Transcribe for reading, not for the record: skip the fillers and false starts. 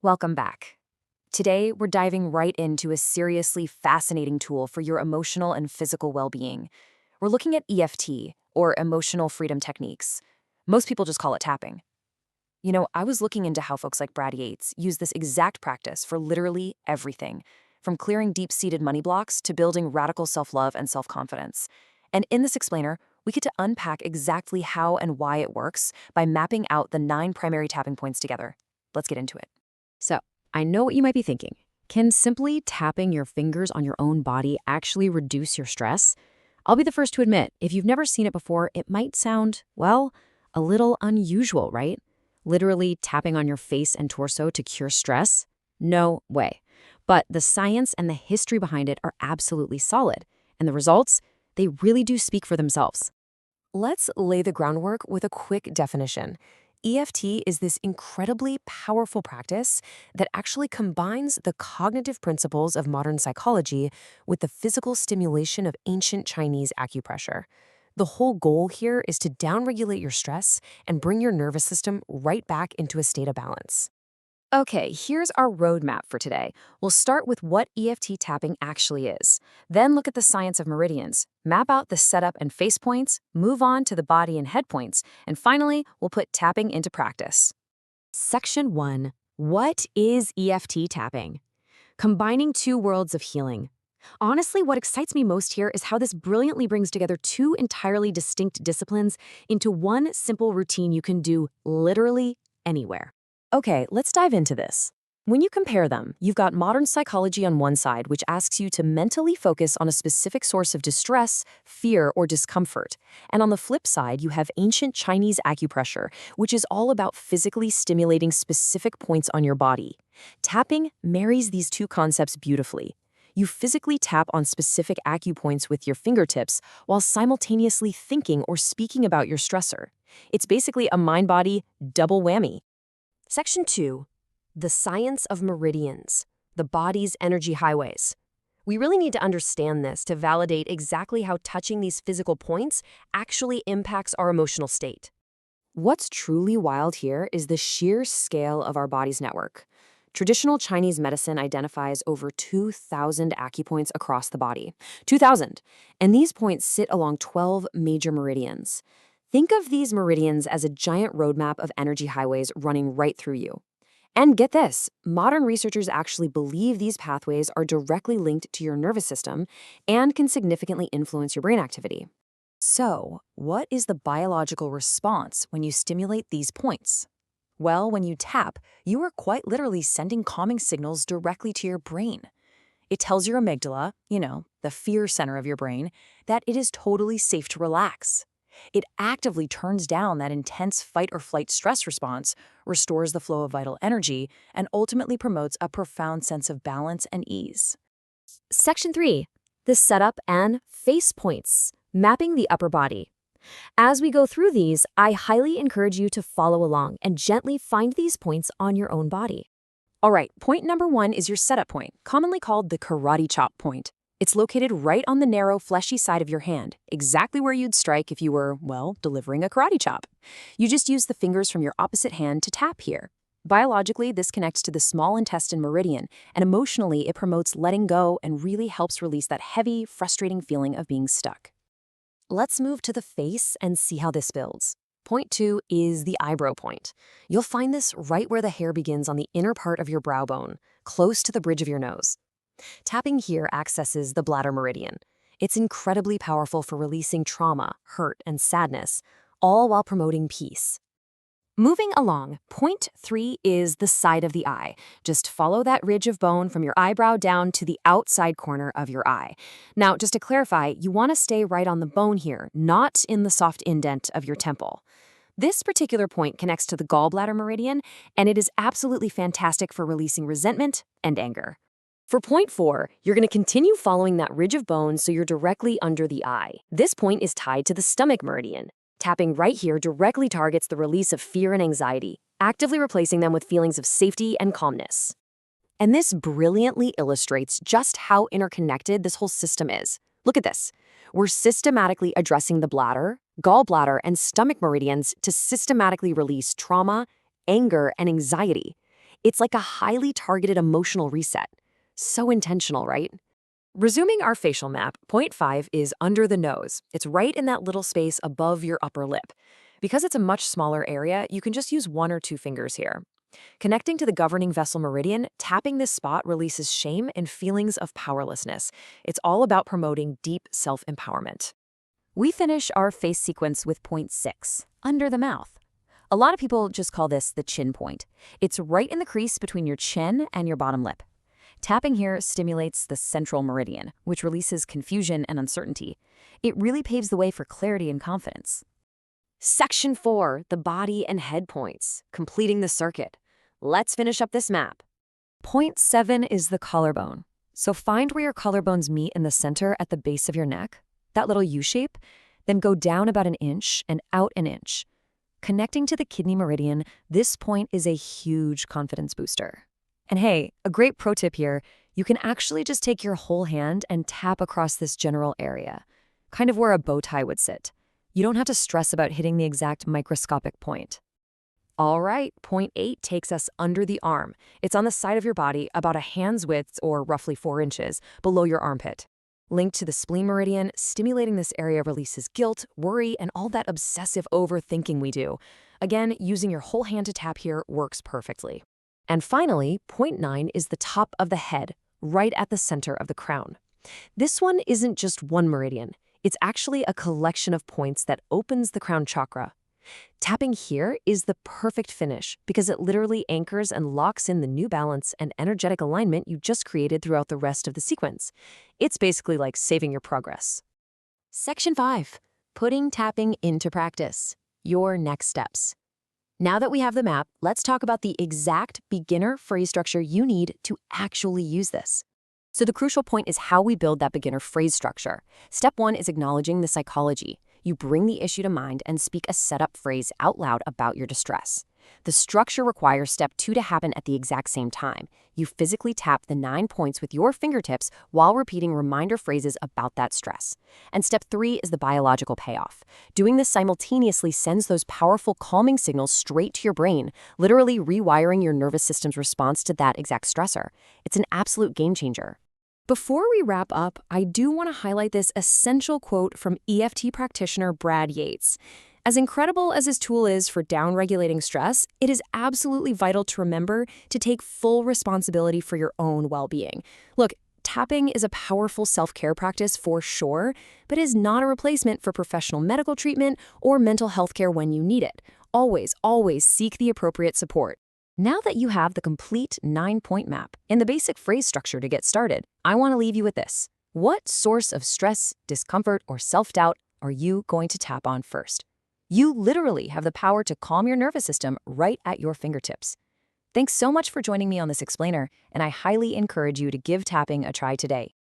Welcome back. Today, we're diving right into a seriously fascinating tool for your emotional and physical well-being. We're looking at EFT, or emotional freedom techniques. Most people just call it tapping. I was looking into how folks like Brad Yates use this exact practice for literally everything, from clearing deep-seated money blocks to building radical self-love and self-confidence. And in this explainer, we get to unpack exactly how and why it works by mapping out the 9 primary tapping points together. Let's get into it. So, I know what you might be thinking. Can simply tapping your fingers on your own body actually reduce your stress? I'll be the first to admit, if you've never seen it before, it might sound, well, a little unusual, right? Literally tapping on your face and torso to cure stress? No way. But the science and the history behind it are absolutely solid. And the results? They really do speak for themselves. Let's lay the groundwork with a quick definition. EFT is this incredibly powerful practice that actually combines the cognitive principles of modern psychology with the physical stimulation of ancient Chinese acupressure. The whole goal here is to downregulate your stress and bring your nervous system right back into a state of balance. Okay, here's our roadmap for today. We'll start with what EFT tapping actually is, then look at the science of meridians, map out the setup and face points, move on to the body and head points, and finally, we'll put tapping into practice. Section 1. What is EFT tapping? Combining 2 worlds of healing. Honestly, what excites me most here is how this brilliantly brings together 2 entirely distinct disciplines into one simple routine you can do literally anywhere. Okay, let's dive into this. When you compare them, you've got modern psychology on one side, which asks you to mentally focus on a specific source of distress, fear, or discomfort. And on the flip side, you have ancient Chinese acupressure, which is all about physically stimulating specific points on your body. Tapping marries these 2 concepts beautifully. You physically tap on specific acupoints with your fingertips while simultaneously thinking or speaking about your stressor. It's basically a mind-body double whammy. Section 2. The science of meridians, the body's energy highways. We really need to understand this to validate exactly how touching these physical points actually impacts our emotional state. What's truly wild here is the sheer scale of our body's network. Traditional Chinese medicine identifies over 2,000 acupoints across the body. 2,000! And these points sit along 12 major meridians. Think of these meridians as a giant roadmap of energy highways running right through you. And get this, modern researchers actually believe these pathways are directly linked to your nervous system and can significantly influence your brain activity. So, what is the biological response when you stimulate these points? Well, when you tap, you are quite literally sending calming signals directly to your brain. It tells your amygdala, the fear center of your brain, that it is totally safe to relax. It actively turns down that intense fight-or-flight stress response, restores the flow of vital energy, and ultimately promotes a profound sense of balance and ease. Section 3. The setup and face points, mapping the upper body. As we go through these, I highly encourage you to follow along and gently find these points on your own body. All right, point number 1 is your setup point, commonly called the karate chop point. It's located right on the narrow, fleshy side of your hand, exactly where you'd strike if you were, delivering a karate chop. You just use the fingers from your opposite hand to tap here. Biologically, this connects to the small intestine meridian, and emotionally, it promotes letting go and really helps release that heavy, frustrating feeling of being stuck. Let's move to the face and see how this builds. Point 2 is the eyebrow point. You'll find this right where the hair begins on the inner part of your brow bone, close to the bridge of your nose. Tapping here accesses the bladder meridian. It's incredibly powerful for releasing trauma, hurt, and sadness, all while promoting peace. Moving along, point 3 is the side of the eye. Just follow that ridge of bone from your eyebrow down to the outside corner of your eye. Now, just to clarify, you want to stay right on the bone here, not in the soft indent of your temple. This particular point connects to the gallbladder meridian, and it is absolutely fantastic for releasing resentment and anger. For point 4, you're going to continue following that ridge of bone so you're directly under the eye. This point is tied to the stomach meridian. Tapping right here directly targets the release of fear and anxiety, actively replacing them with feelings of safety and calmness. And this brilliantly illustrates just how interconnected this whole system is. Look at this. We're systematically addressing the bladder, gallbladder, and stomach meridians to systematically release trauma, anger, and anxiety. It's like a highly targeted emotional reset. So intentional, right? Resuming our facial map, point 5 is under the nose. It's right in that little space above your upper lip. Because it's a much smaller area, you can just use 1 or 2 fingers here. Connecting to the governing vessel meridian, tapping this spot releases shame and feelings of powerlessness. It's all about promoting deep self-empowerment. We finish our face sequence with point 6, under the mouth. A lot of people just call this the chin point. It's right in the crease between your chin and your bottom lip. Tapping here stimulates the central meridian, which releases confusion and uncertainty. It really paves the way for clarity and confidence. Section 4, the body and head points, completing the circuit. Let's finish up this map. Point 7 is the collarbone. So find where your collarbones meet in the center at the base of your neck, that little U shape, then go down about 1 inch and out 1 inch. Connecting to the kidney meridian, this point is a huge confidence booster. And hey, a great pro tip here, you can actually just take your whole hand and tap across this general area, kind of where a bow tie would sit. You don't have to stress about hitting the exact microscopic point. All right, point 8 takes us under the arm. It's on the side of your body, about a hand's width, or roughly 4 inches, below your armpit. Linked to the spleen meridian, stimulating this area releases guilt, worry, and all that obsessive overthinking we do. Again, using your whole hand to tap here works perfectly. And finally, point 9 is the top of the head, right at the center of the crown. This one isn't just one meridian. It's actually a collection of points that opens the crown chakra. Tapping here is the perfect finish because it literally anchors and locks in the new balance and energetic alignment you just created throughout the rest of the sequence. It's basically like saving your progress. Section 5, putting tapping into practice. Your next steps. Now that we have the map, let's talk about the exact beginner phrase structure you need to actually use this. So the crucial point is how we build that beginner phrase structure. Step 1 is acknowledging the psychology. You bring the issue to mind and speak a setup phrase out loud about your distress. The structure requires step 2 to happen at the exact same time. You physically tap the 9 points with your fingertips while repeating reminder phrases about that stress. And step 3 is the biological payoff. Doing this simultaneously sends those powerful calming signals straight to your brain, literally rewiring your nervous system's response to that exact stressor. It's an absolute game changer. Before we wrap up, I do want to highlight this essential quote from EFT practitioner Brad Yates. As incredible as his tool is for downregulating stress, it is absolutely vital to remember to take full responsibility for your own well-being. Look, tapping is a powerful self-care practice for sure, but is not a replacement for professional medical treatment or mental health care when you need it. Always, always seek the appropriate support. Now that you have the complete 9-point map and the basic phrase structure to get started, I want to leave you with this. What source of stress, discomfort, or self-doubt are you going to tap on first? You literally have the power to calm your nervous system right at your fingertips. Thanks so much for joining me on this explainer, and I highly encourage you to give tapping a try today.